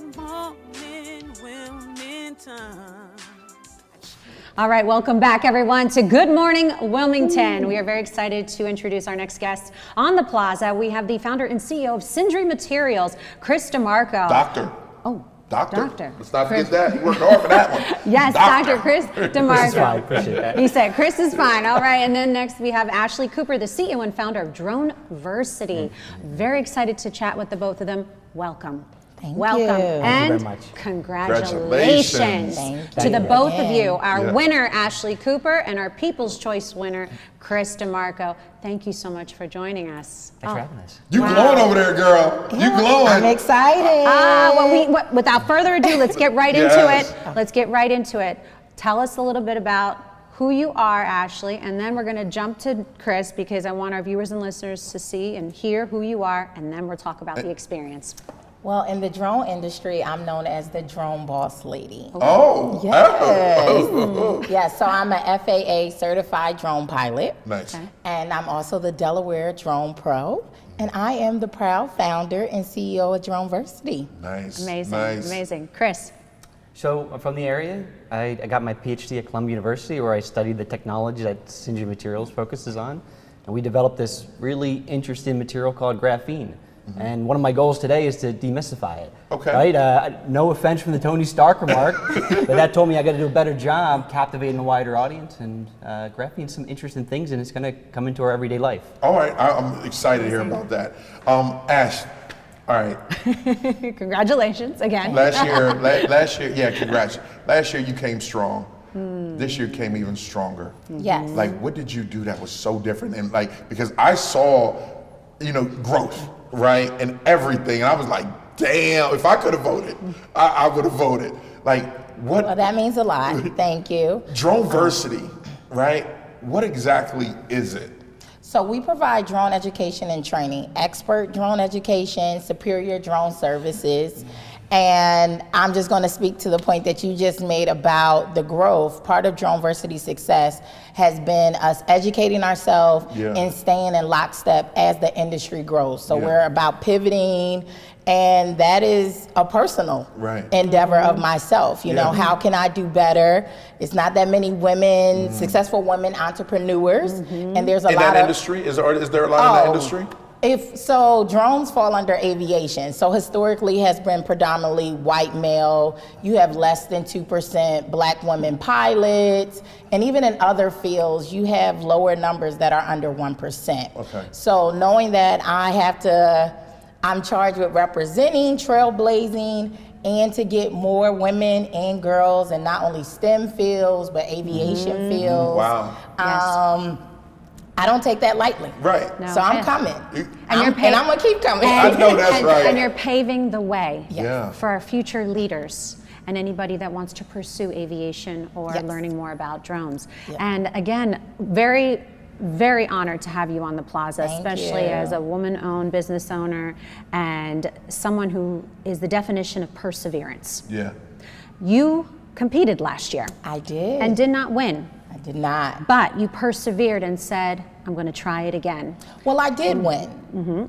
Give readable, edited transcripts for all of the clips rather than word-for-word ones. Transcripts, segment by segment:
Good morning, Wilmington. All right, welcome back everyone to Good Morning Wilmington. We are very excited to introduce our next guest on the plaza. We have the founder and CEO of Sindri Materials, Chris DiMarco. Doctor. Oh, Doctor. Let's not forget that. You worked hard for that one. Yes, Dr. Chris DiMarco. Chris is fine. Appreciate that. He said Chris is fine. All right, and then next we have Ashlee Cooper, the CEO and founder of Droneversity. Very excited to chat with the both of them. Welcome. Welcome. Thank And you very much. congratulations to the both of you, our winner, Ashlee Cooper, and our People's Choice winner, Chris DiMarco. Thank you so much for joining us. Thanks for having us. You glowing over there, girl. You glowing. I'm excited. Without further ado, let's get right into it. Let's get right into it. Tell us a little bit about who you are, Ashlee, and then we're going to jump to Chris because I want our viewers and listeners to see and hear who you are, and then we'll talk about the experience. Well, in the drone industry, I'm known as the drone boss lady. Oh. Yes. Yes, so I'm a FAA certified drone pilot. Nice. Okay. And I'm also the Delaware Drone Pro. And I am the proud founder and CEO of Droneversity. Nice. Amazing, Nice. amazing. Chris. So I'm from the area. I got my PhD at Columbia University where I studied the technology that Sindri Materials focuses on. And we developed this really interesting material called graphene. And one of my goals today is to demystify it. Okay. Right? No offense from the Tony Stark remark, but that told me I got to do a better job captivating a wider audience. And graphene's some interesting things, and it's going to come into our everyday life. All right. I'm excited to hear about that. Ash. All right. Congratulations again. Last year, yeah, congrats. Last year you came strong. This year came even stronger. Yes. Like, what did you do that was so different? And like, because I saw, growth, right, and everything, and I was like, damn, if I could have voted, I would have voted. Like, what? Well, that means a lot. Thank you. Droneversity, right? What exactly is it? So we provide drone education and training, expert drone education, superior drone services. And I'm just going to speak to the point that you just made about the growth. Part of Droneversity's success has been us educating ourselves and staying in lockstep as the industry grows. So we're about pivoting, and that is a personal endeavor of myself. You know, how can I do better? It's not that many women, successful women entrepreneurs, and there's a lot of— In that industry? Is there a lot in that industry? So drones fall under aviation. So historically has been predominantly white male. You have less than 2% black women pilots. And even in other fields, you have lower numbers that are under 1%. Okay. So knowing that I'm charged with representing, trailblazing, and to get more women and girls in not only STEM fields, but aviation fields. Wow. I don't take that lightly. Right. No. So I'm coming. And I'm going to keep coming. I know that's right. And you're paving the way Yeah. for our future leaders and anybody that wants to pursue aviation or learning more about drones. And again, very, very honored to have you on the plaza, especially as a woman-owned business owner and someone who is the definition of perseverance. Yeah. You competed last year. I did. And did not win. I did not. But you persevered and said, I'm going to try it again. Well, I did win.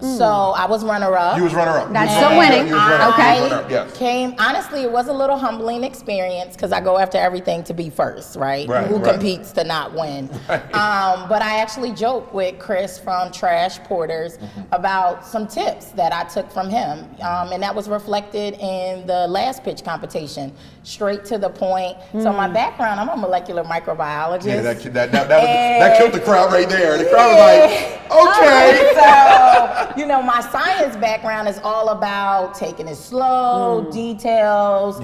So I was runner-up. You was runner-up. That's still winning. You was runner-up. Okay. You was runner-up, yes. Honestly, it was a little humbling experience because I go after everything to be first, right? Who competes to not win? But I actually joked with Chris from Trash Porters about some tips that I took from him. And that was reflected in the last pitch competition, straight to the point. So my background, I'm a molecular microbiologist. Yeah, that killed the crowd right there. The crowd was like, okay. So, my science background is all about taking it slow, details,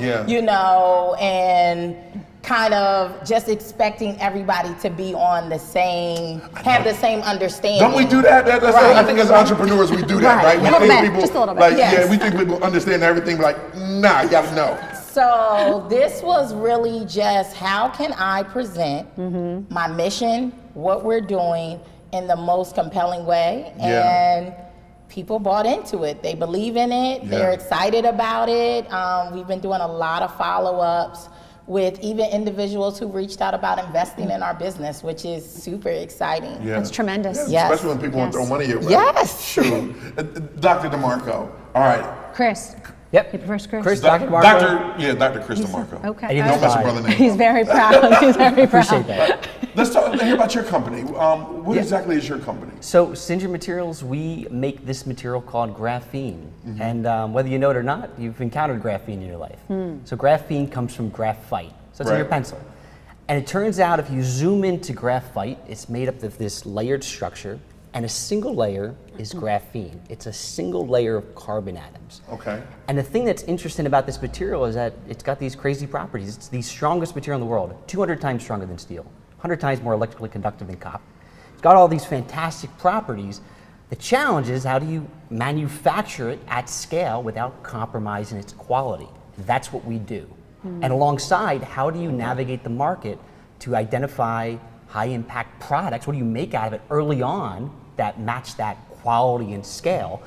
and kind of just expecting everybody to be on the same, have the same understanding. Don't we do that? I think as entrepreneurs we do that, right? We think people, just a little bit. we think people understand everything, but like, nah, you gotta know. So this was really just how can I present my mission, what we're doing in the most compelling way, and people bought into it. They believe in it. They're excited about it. We've been doing a lot of follow-ups with even individuals who reached out about investing in our business, which is super exciting. Yeah. That's tremendous. Especially when people want to throw money your way. Yes. Shoot. Dr. DiMarco, all right. Chris. Yep. First, Chris. Chris, Dr. DiMarco. Dr. Chris DiMarco. Okay. And he Don't was mess a fine. brother name. He's very proud. He's very proud. Appreciate that. Let's hear about your company. What exactly is your company? So Sindri Materials, we make this material called graphene. And whether you know it or not, you've encountered graphene in your life. So graphene comes from graphite. So it's in your pencil. And it turns out if you zoom into graphite, it's made up of this layered structure, and a single layer is graphene. It's a single layer of carbon atoms. Okay. And the thing that's interesting about this material is that it's got these crazy properties. It's the strongest material in the world, 200 times stronger than steel, 100 times more electrically conductive than copper. It's got all these fantastic properties. The challenge is how do you manufacture it at scale without compromising its quality? That's what we do. And alongside, how do you navigate the market to identify high impact products? What do you make out of it early on that match that quality and scale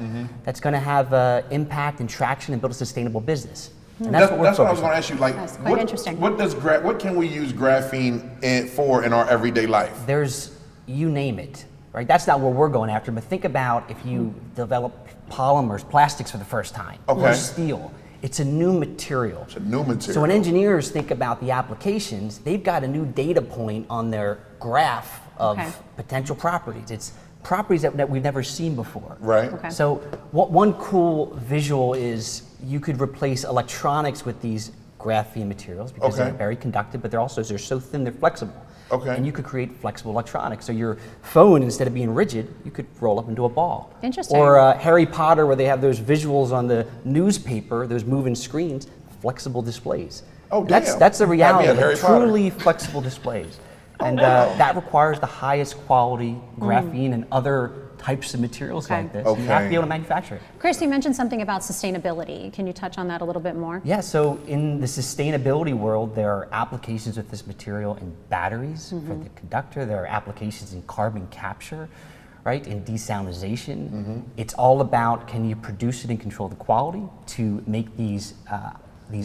that's going to have impact and traction and build a sustainable business? And that's what I was going to ask you. Like, That's quite interesting. What can we use graphene for in our everyday life? There's, you name it, right? That's not what we're going after, but think about if you develop polymers, plastics for the first time, or steel. It's a new material. It's a new material. So when engineers think about the applications, they've got a new data point on their graph of potential properties. It's properties that we've never seen before. Right. Okay. So one cool visual is you could replace electronics with these graphene materials because they're very conductive, but they're so thin they're flexible. Okay. And you could create flexible electronics. So your phone, instead of being rigid, you could roll up into a ball. Interesting. Or Harry Potter, where they have those visuals on the newspaper, those moving screens, flexible displays. Oh, damn. That's the reality of Harry it, Potter. truly flexible displays. And that requires the highest quality graphene and other types of materials like this. You have to be able to manufacture it. Chris, you mentioned something about sustainability. Can you touch on that a little bit more? Yeah, so in the sustainability world, there are applications with this material in batteries for the conductor. There are applications in carbon capture, right, in desalinization. It's all about, can you produce it and control the quality to make these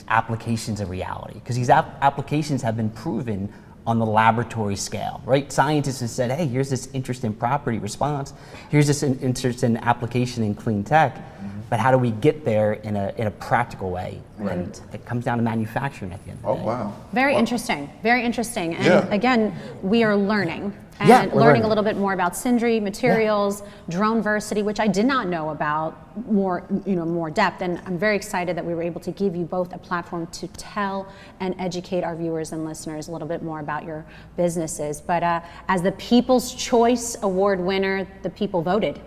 applications a reality? Because these applications have been proven on the laboratory scale, right? Scientists have said, hey, here's this interesting property response, here's this interesting application in clean tech, but how do we get there in a practical way? Right. And it comes down to manufacturing at the end of the day. Oh, wow. Very interesting, very interesting. And again, we are learning. And Yeah, we're learning learning. a little bit more about Sindri Materials, Droneversity, which I did not know about more depth. And I'm very excited that we were able to give you both a platform to tell and educate our viewers and listeners a little bit more about your businesses. But as the People's Choice Award winner, the people voted.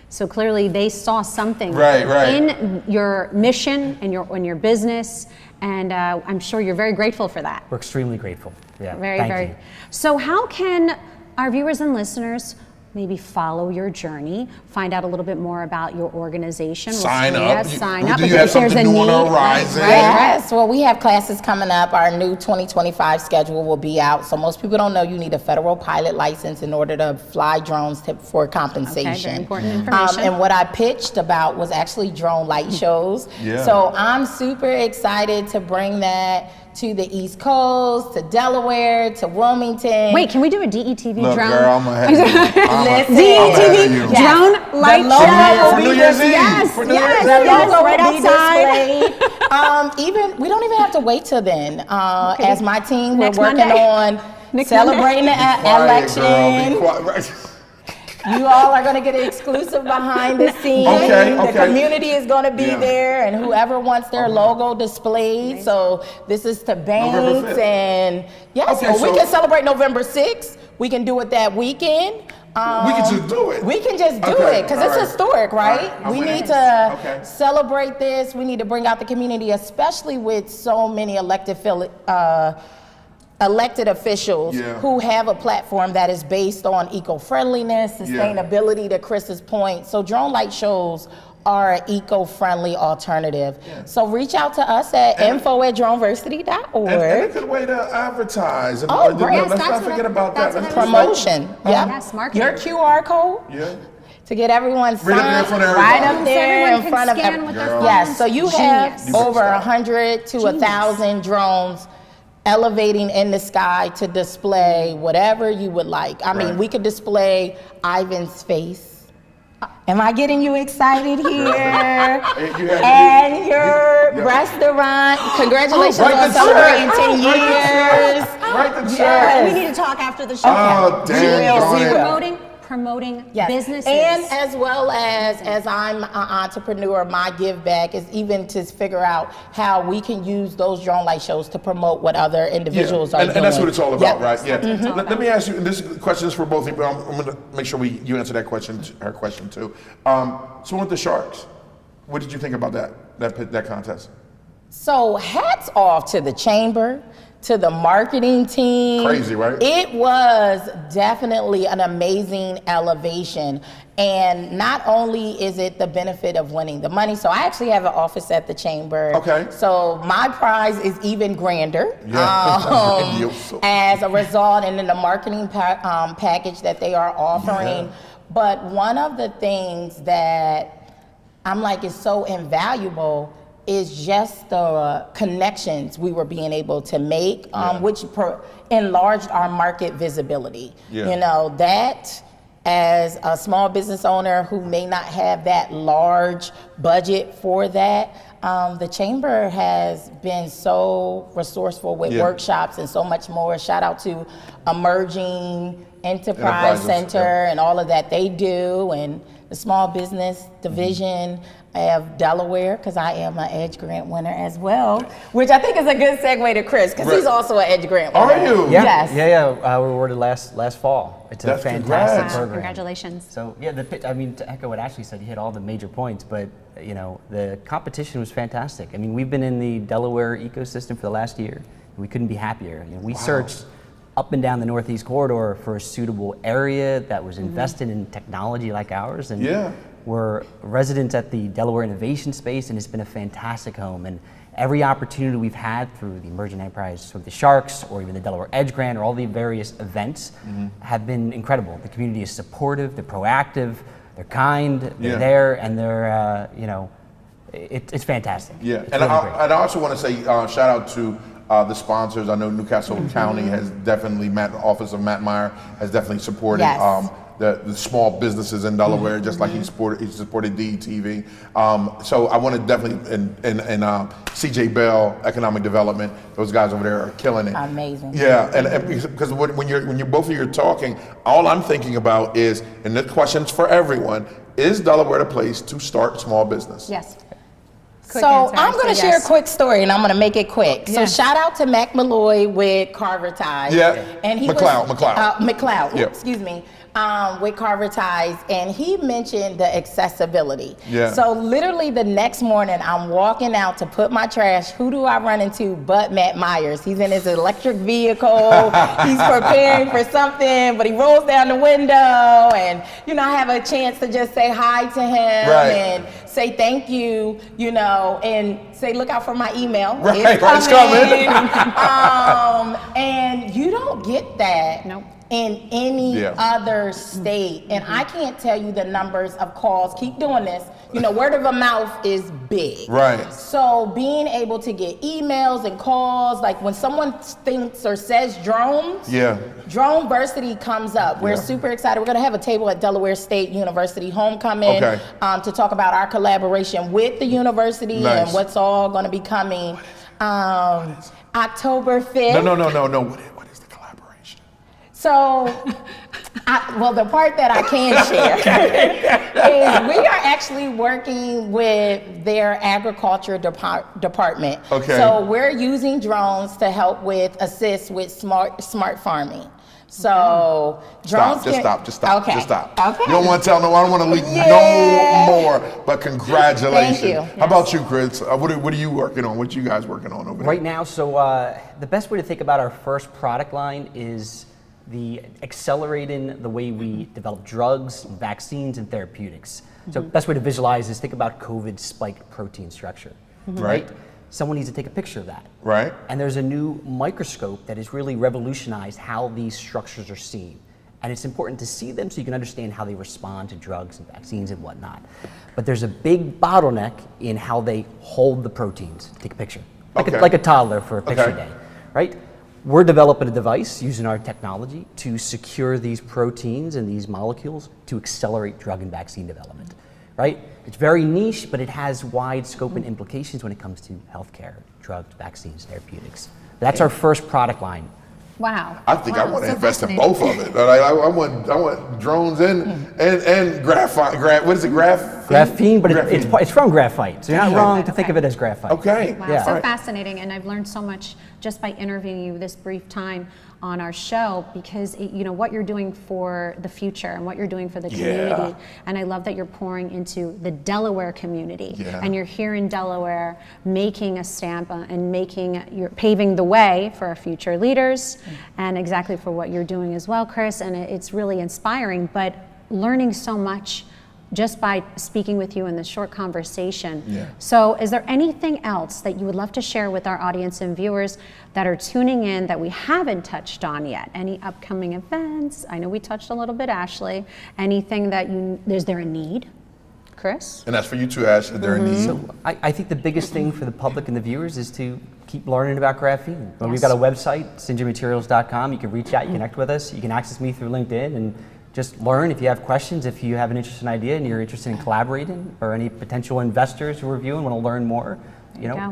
So clearly they saw something in your mission and in your business. And I'm sure you're very grateful for that. We're extremely grateful. Yeah, Very. you. So how can our viewers and listeners maybe follow your journey, find out a little bit more about your organization? Sign up. Sign up. Do you have If there's something a new on the need, horizon? Yes, well, we have classes coming up. Our new 2025 schedule will be out. So most people don't know you need a federal pilot license in order to fly drones for compensation. Okay, very important information. And what I pitched about was actually drone light shows. So I'm super excited to bring that to the East Coast, to Delaware, to Wilmington. Wait, can we do a DETV Look, drone? girl, I'm ahead of you. Listen, DETV drone light logo show. will be For New Year's Eve. Yes, For New yes, Year's Eve. yes, logo right will be outside. displayed. We don't even have to wait till then. As my team, we're Next working Monday. on Next celebrating the Quiet, girl, be election. quiet. You all are going to get an exclusive behind the scenes. Okay. The community is going to be Yeah. there, and whoever wants their logo displayed. So this is to November banks 5th. and Okay, we so- can celebrate November 6th. We can do it that weekend. We can just do it. We can just do Okay, it because all it's right. historic, right? All right, I'm We with need it. to Okay. celebrate this. We need to bring out the community, especially with so many elected officials who have a platform that is based on eco-friendliness, sustainability, to Chris's point. So drone light shows are an eco-friendly alternative. So reach out to us at info@droneversity.org. And a good way to advertise. And, great. Let's not forget about that. Let's Promotion. Yeah. Yes, marketing. Your QR code. Yeah. To get everyone Right up there in signed, front of right everybody. up there Everyone in can front of scan everyone. with their phones. Yes, so you have Genius. over 100 to 1,000 drones elevating in the sky to display whatever you would like. I mean, Right. we could display Ivan's face Am I getting you excited here? And your restaurant, congratulations on celebrating 10 years. Write the check. We need to talk after the show. Oh, damn. Promoting Yes. businesses. And as well as I'm an entrepreneur, my give back is even to figure out how we can use those drone light shows to promote what other individuals are doing. And that's what it's all about, Yep. right? Yeah. Let me ask you, and this question is for both of you, but I'm going to make sure you answer that question, her question too. So with the Sharks, what did you think about that contest? So hats off to the chamber, to the marketing team. Crazy, right? It was definitely an amazing elevation. And not only is it the benefit of winning the money, so I actually have an office at the chamber. Okay. So my prize is even grander. Yeah. As a result, and in the marketing package that they are offering. Yeah. But one of the things that I'm like is so invaluable is just the connections we were being able to make, which enlarged our market visibility. Yeah. You know, that as a small business owner who may not have that large budget for that, the chamber has been so resourceful with workshops and so much more. Shout out to Emerging Enterprise Center and all of that they do, and the small business division. I have Delaware, because I am an Edge Grant winner as well, which I think is a good segue to Chris, because he's also an Edge Grant winner. Are you? Yeah. Yes. Yeah. We were awarded last fall. It's a fantastic program. Congratulations. So yeah, I mean, to echo what Ashlee said, you hit all the major points, but you know, the competition was fantastic. I mean, we've been in the Delaware ecosystem for the last year, and we couldn't be happier. You know, we searched up and down the Northeast corridor for a suitable area that was invested in technology like ours, and we're residents at the Delaware Innovation Space, and it's been a fantastic home. And every opportunity we've had through the Emerging Enterprise with the Sharks, or even the Delaware Edge Grant, or all the various events have been incredible. The community is supportive, they're proactive, they're kind, they're there, and they're, you know, it's fantastic. Yeah, it's and really I also want to say shout out to the sponsors. I know Newcastle County has definitely, Office of Matt Meyer has definitely supported the small businesses in Delaware, just like he supported DETV. So I want to definitely, and CJ Bell, Economic Development, those guys over there are killing it. Amazing. Yeah, and because when you're both of you are talking, all I'm thinking about is, and this question's for everyone, is Delaware the place to start small business? Yes. I'm going to share a quick story, and I'm going to make it quick. So shout out to Mac Malloy with Carver Ties. Yeah, and he McLeod. Excuse me. With Carver Ties, and he mentioned the accessibility. Yeah. So literally the next morning, I'm walking out to put my trash. Who do I run into but Matt Myers? He's in his electric vehicle. He's preparing for something, but he rolls down the window, and you know, I have a chance to just say hi to him and say thank you, you know, and say look out for my email. It's coming. And you don't get that. Nope. In any other state. And I can't tell you the numbers of calls. Keep doing this. You know, word of a mouth is big. Right. So being able to get emails and calls, like when someone thinks or says drones, Droneversity comes up. We're super excited. We're going to have a table at Delaware State University Homecoming to talk about our collaboration with the university and what's all going to be coming. October 5th. No. So, well, the part that I can share is we are actually working with their agriculture department. Okay. So we're using drones to help assist with smart farming. So drones. Just stop. Okay. Just stop. Okay. You don't want to tell no. I don't want to leak no more. But congratulations. Thank you. How about you, Chris? What are you working on? What are you guys working on over there? Right now, so the best way to think about our first product line is the accelerating the way we develop drugs, vaccines, and therapeutics. So best way to visualize is think about COVID spike protein structure, right? Someone needs to take a picture of that. Right. And there's a new microscope that has really revolutionized how these structures are seen. And it's important to see them so you can understand how they respond to drugs and vaccines and whatnot. But there's a big bottleneck in how they hold the proteins. Take a picture. Like a toddler for a picture day, right? we're developing a device using our technology to secure these proteins and these molecules to accelerate drug and vaccine development, right? It's very niche, but it has wide scope and implications when it comes to healthcare, drugs, vaccines, therapeutics. That's our first product line. Wow. I think I want to so invest in fascinating. both of it. I want drones and graphite. What is it? Graphene, but Graphene. it's from graphite, so you're not Okay. wrong to think of it as graphite. Okay. Wow, Yeah. so Right. fascinating, and I've learned so much just by interviewing you this brief time on our show, because what you're doing for the future and what you're doing for the community, and I love that you're pouring into the Delaware community, and you're here in Delaware making a stamp and you're paving the way for our future leaders, and exactly for what you're doing as well, Chris, and it's really inspiring, but learning so much just by speaking with you in this short conversation. Yeah. So is there anything else that you would love to share with our audience and viewers that are tuning in that we haven't touched on yet? Any upcoming events? I know we touched a little bit, Ashlee. Anything that is there a need? Chris? And that's for you too, Ash. Is there a need? So I think the biggest thing for the public and the viewers is to keep learning about graphene. We've got a website, SindriMaterials.com. You can reach out, you connect with us. You can access me through LinkedIn and just learn. If you have questions, if you have an interesting idea and you're interested in collaborating, or any potential investors who are viewing want to learn more,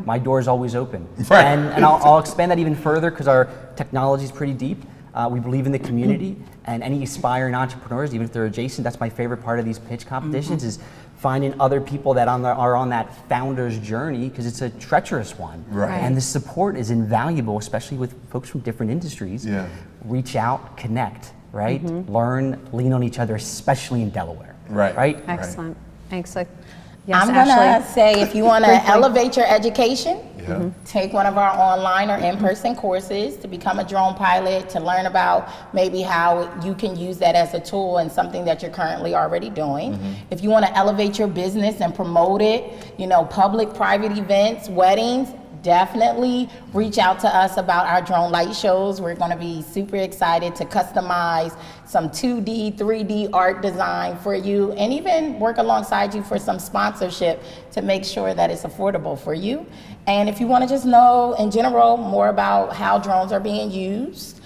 my door is always open. Right. And I'll expand that even further because our technology is pretty deep. We believe in the community, and any aspiring entrepreneurs, even if they're adjacent, that's my favorite part of these pitch competitions, is finding other people that are on that founder's journey, because it's a treacherous one. Right. And the support is invaluable, especially with folks from different industries. Yeah. Reach out, connect, right? Learn, lean on each other, especially in Delaware. Right. Right? Excellent. Excellent. Yes, I'm gonna Ashlee? say, if you want to elevate your education, Yeah. take one of our online or in-person courses to become a drone pilot, to learn about maybe how you can use that as a tool and something that you're currently already doing. If you want to elevate your business and promote it, public, private events, weddings, definitely reach out to us about our drone light shows. We're going to be super excited to customize some 2D, 3D art design for you, and even work alongside you for some sponsorship to make sure that it's affordable for you. And if you want to just know in general more about how drones are being used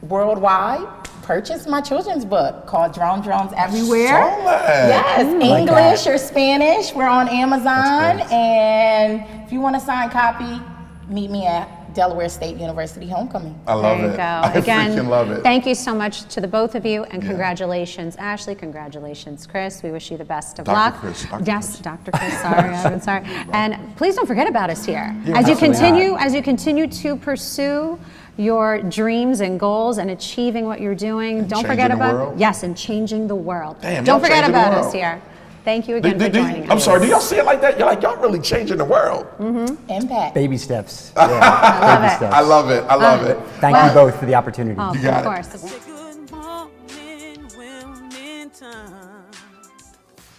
worldwide, purchase my children's book called Drones Everywhere. Saw that. Yes, like English that. or Spanish. We're on Amazon. And if you want a signed copy, meet me at Delaware State University Homecoming. I love There you it. go. I Again, freaking love it. thank you so much to the both of you, and congratulations, Ashlee. Congratulations, Chris. We wish you the best of Dr. luck. Chris, Dr. Yes, Chris. Dr. Chris. Sorry, I'm sorry. And please don't forget about us here Yeah, as you absolutely continue to pursue your dreams and goals and achieving what you're doing. Don't forget changing the about world. yes, and changing the world. Damn, don't y'all forget changing the about us world. here. Thank you again for joining us. I'm sorry, do y'all see it like that? You're like, y'all really changing the world. Impact. Baby steps. I love Baby it. steps. I love it. I love it. Thank you both for the opportunity. Oh, You got of it. course.